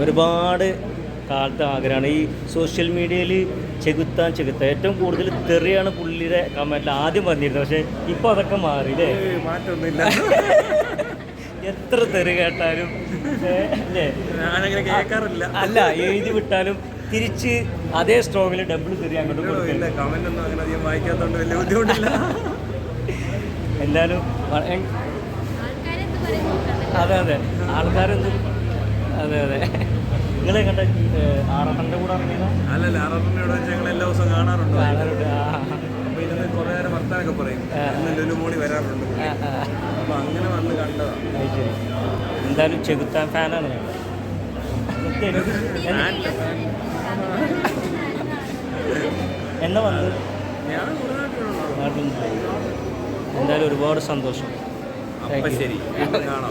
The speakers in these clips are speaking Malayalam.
ഒരുപാട് കാലത്തെ ആഗ്രഹമാണ് ഈ സോഷ്യൽ മീഡിയയിൽ ചെകുത്താൻ ഏറ്റവും കൂടുതൽ തെറിയാണ് പുള്ളിയുടെ കമൻറ്റിൽ ആദ്യം വന്നിരുന്നത്. പക്ഷേ ഇപ്പോൾ അതൊക്കെ മാറി അല്ലേ? മാറ്റമൊന്നുമില്ല. എത്ര തെറി കേട്ടാലും അല്ലേ, കേൾക്കാറില്ല. അല്ല എഴുതി വിട്ടാലും തിരിച്ച് അതേ സ്ട്രോങ്ങിൽ ഡബിൾ തെറി അങ്ങോട്ട് കൊടുക്കില്ല. കമന്റ് ഒന്നും അങ്ങനെ അധികം വായിക്കാത്തതുകൊണ്ട് വലിയ ബുദ്ധിമുട്ടില്ല. എന്തായാലും അതെ അതെ ആൾക്കാരെന്തും അതെ അതെ. നിങ്ങൾ കണ്ട ആറാട്ടൻ്റെ കൂടെ ഇറങ്ങിയതാ? അല്ലല്ല, ആറാട്ടൻ്റെ കൂടെ ഞങ്ങൾ എല്ലാ ദിവസവും കാണാറുണ്ട്. കാണാറുണ്ട്. അപ്പോൾ ഇരുന്ന് കുറേ നേരം വർത്താനൊക്കെ പറയും. ലുലുമോളി വരാറുണ്ട്. അപ്പോൾ അങ്ങനെ വന്ന് കണ്ടതാണ്. ശരി. എന്തായാലും ചെകുത്താൻ ഫാനാണ് ഞങ്ങൾ. എന്നാ വന്നത്? ഞാൻ നാട്ടിൽ എന്തായാലും ഒരുപാട് സന്തോഷം. ശരി, കാണാം.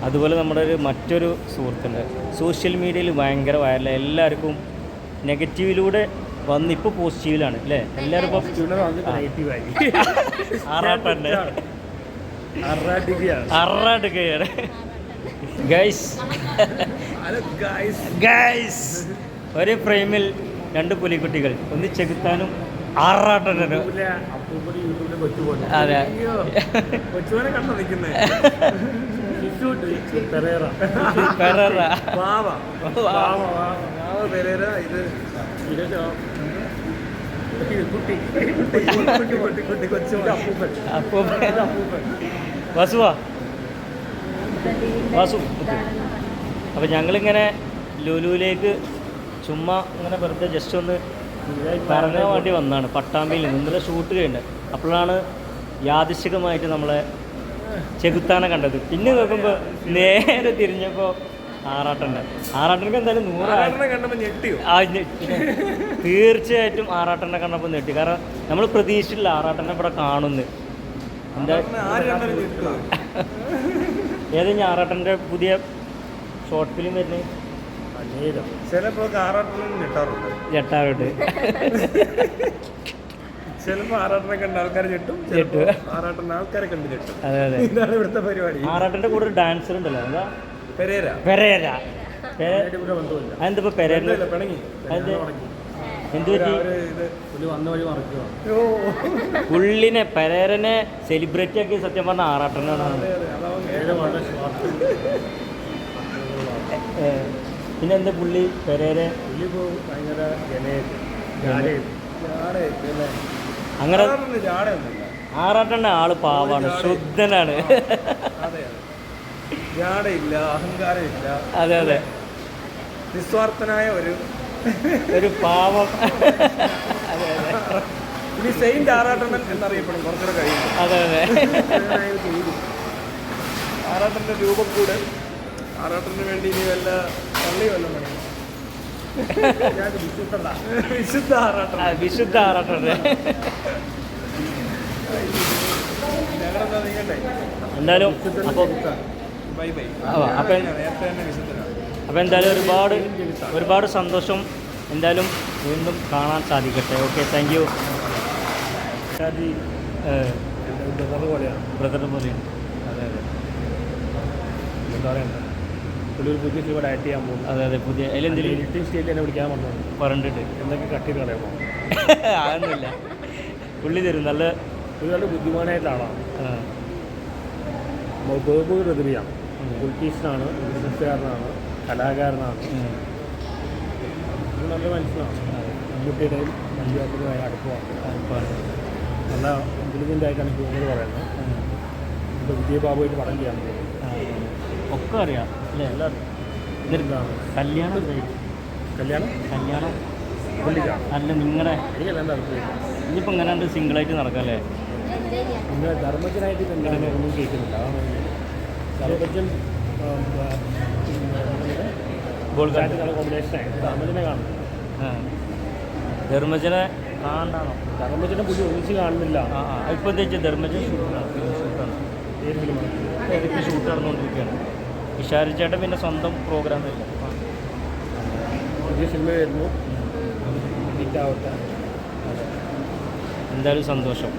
അതുപോലെ നമ്മുടെ മറ്റൊരു സുഹൃത്തുണ്ട്, സോഷ്യൽ മീഡിയയിൽ ഭയങ്കര വൈറലാണ്. എല്ലാവർക്കും നെഗറ്റീവിലൂടെ വന്ന് ഇപ്പോൾ പോസിറ്റീവിലാണ് അല്ലേ? എല്ലാവരും ഇപ്പോൾ ആറാട്ടൻ്റെ അറാടുകയാണ്. ഗൈസ് ഒരേ ഫ്രെയിമിൽ 2 പുലിക്കുട്ടികൾ, ഒന്ന് ചെകുത്താനും ആറാട്ടനും. അതെ, കൊച്ചുമോനെ കണ്ടോ നിൽക്കുന്നത്? വാസു. അപ്പം ഞങ്ങളിങ്ങനെ ലുലുവിലേക്ക് ചുമ്മാ ഇങ്ങനെ വെറുതെ ജസ്റ്റ് ഒന്ന് കറങ്ങാൻ വേണ്ടി വന്നതാണ്. പട്ടാമ്പിയിൽ നിന്ന് ഇന്നലെ ഷൂട്ട് കഴിഞ്ഞത്. അപ്പോഴാണ് യാദൃശ്ചികമായിട്ട് നമ്മളെ ചെകുത്താനെ കണ്ടത്. പിന്നെ നോക്കുമ്പോൾ നേരെ തിരിഞ്ഞപ്പോൾ ആറാട്ടനക്ക് എന്തായാലും 100 തീർച്ചയായിട്ടും ആറാട്ടനെ കണ്ടപ്പോൾ ഞെട്ടി. കാരണം നമ്മൾ പ്രതീക്ഷിച്ചില്ല ആറാട്ടനെ ഇവിടെ കാണുന്നു. എന്താ ഏതെങ്കിലും ആറാട്ടൻ്റെ പുതിയ ഷോർട്ട് ഫിലിം വരുന്നത്? ചിലപ്പോൾ ആറാട്ടനും ഞെട്ടാറുണ്ട്. ചിലപ്പോൾ ആറാട്ടനെ കണ്ട ആൾക്കാർ ഞെട്ടും, ആറാട്ടൻ്റെ ആൾക്കാരെ കണ്ട് ഞെട്ടും. അതെ അതെ, ഇതാണ് ഇവിടുത്തെ പരിപാടി. ആറാട്ടൻ്റെ കൂടെ ഒരു ഡാൻസർ ഉണ്ടല്ലോ, എന്താ പെരേര. അതെന്തിപ്പോ പെരേര എന്ത് പറ്റി? പുള്ളിനെ പെരേരനെ സെലിബ്രിറ്റി ആക്കി സത്യം പറഞ്ഞ ആറാട്ടനാണ്. പിന്നെ എന്താ പുള്ളി പെരേര അങ്ങനെ ആറാട്ടൻ്റെ ആള് പാവാണ്, ശുദ്ധനാണ്. ജാടയില്ല, അഹങ്കാരമില്ല. അതെ അതെ, നിസ്വാർത്ഥനായ ഒരു പാവം. ഇനി സെയിന്റ് ആറാട്ടണ്ണൻ എന്നറിയപ്പെടും കുറച്ചുകൂടെ കഴിയും. അതെ അതെ, ആറാട്ടൻ്റെ രൂപക്കൂട്. ആറാട്ടന് വേണ്ടി ഇനി വല്ല പള്ളി വല്ലതും വേണം. വിശുദ്ധ ആറാട്ടൻ. എന്തായാലും അപ്പോൾ എന്തായാലും ഒരുപാട് സന്തോഷം. എന്തായാലും വീണ്ടും കാണാൻ സാധിക്കട്ടെ. Okay, thank you. ബ്രദർ പോലെയാണ്. അതെ അതെ, എന്താ പറയുക, ഒരു പുതിയ സിനിമ ഡയറ്റ് ചെയ്യാൻ പോകും. അതെ അതെ, പുതിയ അതിലെന്തെങ്കിലും എഡിറ്റിംഗ് സ്റ്റേറ്റ് എന്നെ വിളിക്കാൻ പറഞ്ഞിട്ട് എന്തൊക്കെ കട്ട് ചെയ്ത് കളയുമോ? അതൊന്നുമില്ല, പുള്ളി തരും. നല്ല ബുദ്ധിമാനായിട്ടുള്ള ആളാണ്. ബഹുഭൂരി പ്രതിഭയാണ്. പൊളിറ്റീഷ്യനാണ്, ബിസിനസ്സുകാരനാണ്, കലാകാരനാണ്. നല്ല മനസ്സിലാണ്. മമ്മൂട്ടിയുടെയും മഞ്ജുവാത്തിനുമായ അടുപ്പമാണ്. നല്ല ഇൻ്റലിജൻ്റ് ആയിട്ടാണ് എനിക്ക് തോന്നുന്നത് പറയുന്നത്. ഇപ്പോൾ വിജയബാബുവായിട്ട് പടം ചെയ്യാൻ പോകുന്നത് ഒക്കെ അറിയാം അല്ലേ? എന്താണ് കല്യാണം പുള്ളിക്കാണ് അല്ല നിങ്ങളുടെ എനിക്കല്ല എന്താ ഇനിയിപ്പോൾ ഇങ്ങനെ സിംഗിളായിട്ട് നടക്കാം അല്ലേ? പിന്നെ ധർമ്മജനായിട്ട് എന്താണ് ഒന്നും കേൾക്കുന്നില്ല. അതാണ് ധർമ്മജൻ കോമ്പിനേഷനായിട്ട് ധർമ്മജനെ കാണുന്നില്ല. ധർമ്മജനെ കാണാണ്ടാണോ? ധർമ്മജനെ പുതിയ ഒന്നിച്ച് കാണുന്നില്ല. ഇപ്പോൾ എന്താ വെച്ചാൽ ധർമ്മജൻ ഷൂട്ടാണ്. ഏതൊക്കെ ഷൂട്ട് നടന്നുകൊണ്ടിരിക്കുകയാണ്. വിശാരിച്ചേട്ടൻ പിന്നെ സ്വന്തം പ്രോഗ്രാം ഇല്ല. പുതിയ സിനിമ വരുന്നു. എന്തായാലും സന്തോഷം.